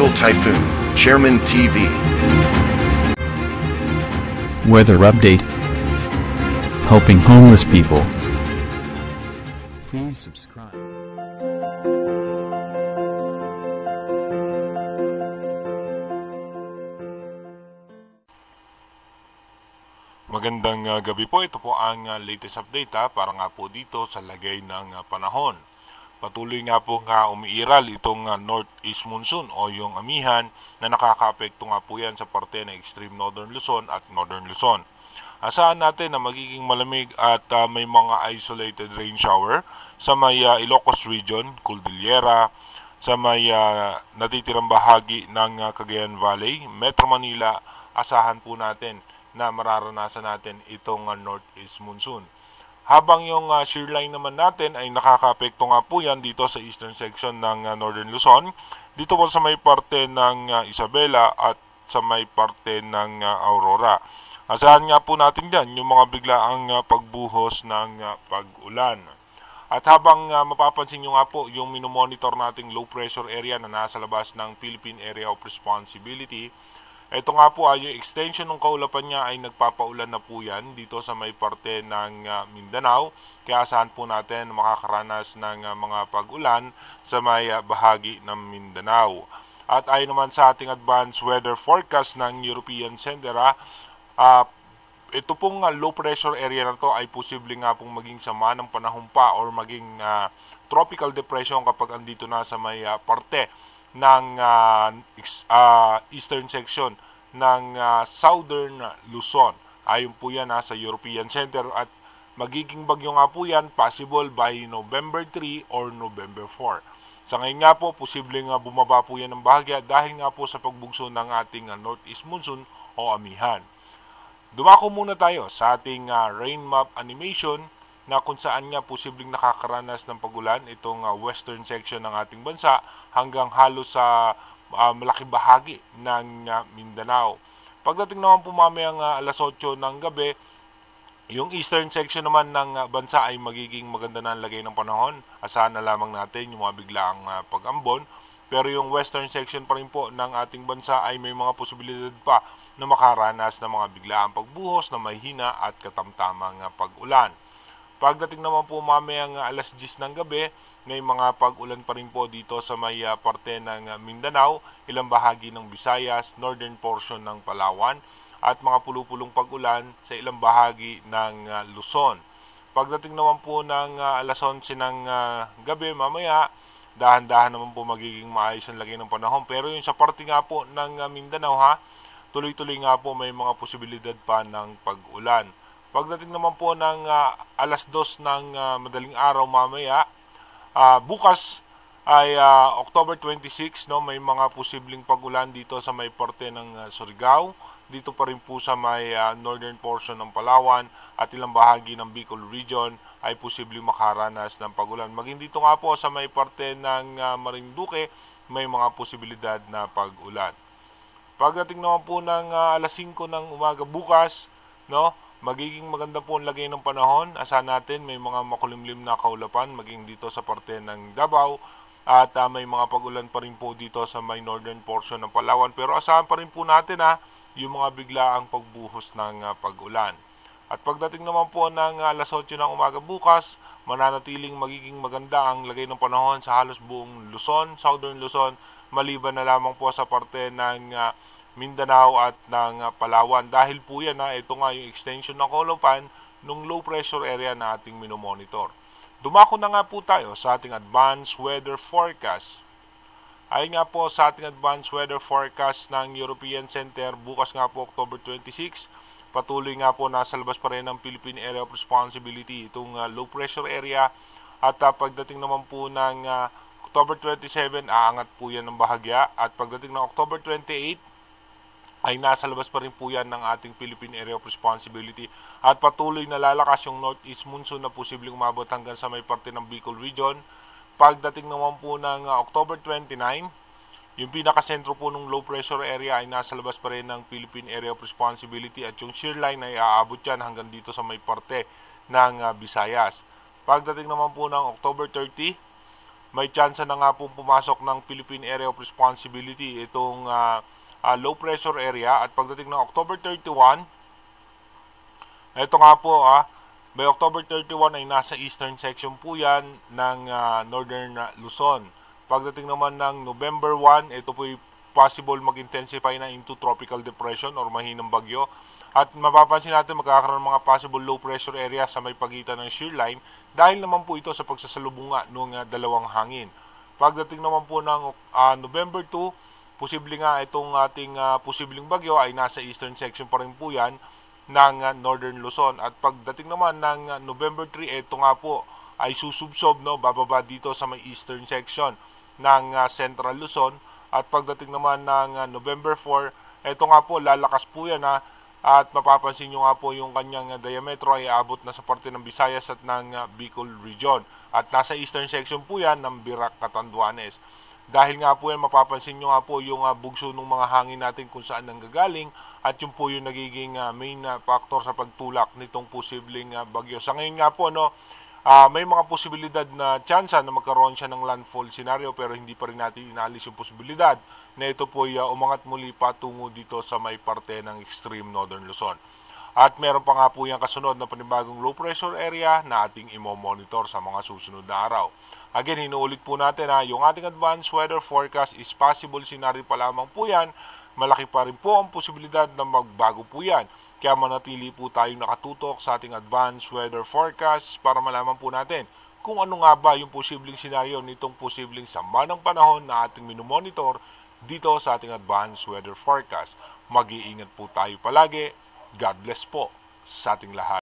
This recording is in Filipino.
Tropical Typhoon, Chairman TV. Weather update. Helping homeless people. Please subscribe. Magandang gabi po. Ito po ang latest update para nga po dito sa lagay ng panahon. Patuloy nga po umiiral itong northeast monsoon o yung amihan na nakakaapekto nga po yan sa parte ng extreme northern Luzon at northern Luzon. Asahan natin na magiging malamig at may mga isolated rain shower sa may Ilocos region, Cordillera, sa may natitirang bahagi ng Cagayan Valley, Metro Manila. Asahan po natin na mararanasan natin itong northeast monsoon. Habang yung shear line naman natin ay nakakaapekto nga po yan dito sa eastern section ng northern Luzon, dito po sa may parte ng Isabela at sa may parte ng Aurora. Asahan nga po natin dyan yung mga biglaang pagbuhos ng pag-ulan. At habang mapapansin nyo nga po yung minomonitor nating low pressure area na nasa labas ng Philippine Area of Responsibility, ito nga po ay yung extension ng kaulapan niya ay nagpapaulan na po yan dito sa may parte ng Mindanao. Kaya asahan po natin makakaranas ng mga pag-ulan sa may bahagi ng Mindanao. At ayon naman sa ating advanced weather forecast ng European Center, ito pong low pressure area na to ay posible nga pong maging sama ng panahon pa or maging tropical depression kapag andito na sa may parte ng eastern section ng southern Luzon. Ayon po yan sa European Center at magiging bagyo nga po yan possible by November 3 or November 4. Sa ngayon nga po, posibleng bumaba po yan ng bahagya dahil nga po sa pagbugso ng ating northeast monsoon o amihan. Dumako muna tayo sa ating rain map animation na kung saan nga posibleng nakakaranas ng pagulan itong western section ng ating bansa hanggang halos sa malaking bahagi ng Mindanao. Pagdating naman po mamayang alas 8 ng gabi, yung eastern section naman ng bansa ay magiging maganda na ang lagay ng panahon. Asahan na lamang natin yung mga biglaang pag-ambon. Pero yung western section pa rin po ng ating bansa ay may mga posibilidad pa na makaranas ng mga biglaang pagbuhos na mahina at katamtamang pag-ulan. Pagdating naman po mamayang alas 10 ng gabi, may mga pag-ulan pa rin po dito sa may parte ng Mindanao, ilang bahagi ng Visayas, northern portion ng Palawan, at mga pulupulong pag-ulan sa ilang bahagi ng Luzon. Pagdating naman po ng alas 11 ng gabi mamaya, dahan-dahan naman po magiging maayos ang lagay ng panahon. Pero yung sa parte nga po ng Mindanao tuloy-tuloy nga po may mga posibilidad pa ng pag-ulan. Pagdating naman po ng alas 2 ng madaling araw mamaya, bukas ay October 26, may mga posibleng pag-ulan dito sa may parte ng Surigao, dito pa rin po sa may northern portion ng Palawan at ilang bahagi ng Bicol region ay posibleng makaranas ng pag-ulan. Maging dito nga po sa may parte ng Marinduque, may mga posibilidad na pag-ulan. Pagdating naman po ng alas 5 ng umaga bukas, magiging maganda po ang lagay ng panahon. Asahan natin may mga makulimlim na kaulapan maging dito sa parte ng Davao at may mga pag-ulan pa rin po dito sa may northern portion ng Palawan. Pero asahan pa rin po natin yung mga biglaang pagbuhos ng pag-ulan. At pagdating naman po ng alas 8 ng umaga bukas, mananatiling magiging maganda ang lagay ng panahon sa halos buong Luzon, southern Luzon, maliban na lamang po sa parte ng Mindanao at ng Palawan. Dahil po yan ito nga yung extension ng kaulapan ng low pressure area na ating minomonitor. Dumako na nga po tayo sa ating advanced weather forecast. Ayon nga po sa ating advanced weather forecast ng European Center, bukas nga po October 26, patuloy nga po nasa labas pa rin ng Philippine Area of Responsibility itong low pressure area at pagdating naman po ng October 27, aangat po yan ng bahagya at pagdating ng October 28, ay nasa labas pa rin po yan ng ating Philippine Area of Responsibility at patuloy na lalakas yung northeast monsoon na posibleng umabot hanggang sa may parte ng Bicol region. Pagdating naman po ng October 29, yung pinakasentro po ng low pressure area ay nasa labas pa rin ng Philippine Area of Responsibility at yung shear line ay aabot yan hanggang dito sa may parte ng Visayas. Pagdating naman po ng October 30, may chance na nga po pumasok ng Philippine Area of Responsibility itong low pressure area, at pagdating ng October 31, ito nga po by October 31 ay nasa eastern section po yan ng northern Luzon. Pagdating naman ng November 1, ito po possible mag-intensify na into tropical depression or mahinang bagyo. At mapapansin natin magkakaroon ng mga possible low pressure area sa may pagitan ng shear line dahil naman po ito sa pagsasalubong nga ng dalawang hangin. Pagdating naman po ng November 2, posible nga itong ating posibleng bagyo ay nasa eastern section pa rin po yan ng northern Luzon. At pagdating naman ng November 3, ito nga po ay susubsob, bababa dito sa may eastern section ng central Luzon. At pagdating naman ng November 4, ito nga po lalakas po yan at mapapansin nyo nga po yung kanyang diametro ay abot na sa parte ng Visayas at ng Bicol region. At nasa eastern section po yan ng Birac, Catanduanes. Dahil nga po yan, mapapansin nyo nga po yung bugso ng mga hangin natin kung saan nanggagaling, at yun po yung nagiging main factor sa pagtulak nitong posibleng bagyo. Sa ngayon nga po, may mga posibilidad na tsansa na magkaroon siya ng landfall scenario, pero hindi pa rin natin inaalis yung posibilidad na ito po ay umangat muli patungo dito sa may parte ng extreme northern Luzon. At meron pa nga po yung kasunod na panibagong low pressure area na ating imo-monitor sa mga susunod na araw. Again, hinuulit po natin yung ating advanced weather forecast is possible scenario pa lamang po yan. Malaki pa rin po ang posibilidad na magbago po yan. Kaya manatili po tayong nakatutok sa ating advanced weather forecast para malaman po natin kung ano nga ba yung posibleng senaryo nitong posibleng sama ng panahon na ating minomonitor dito sa ating advanced weather forecast. Mag-iingat po tayo palagi. God bless po sa ating lahat.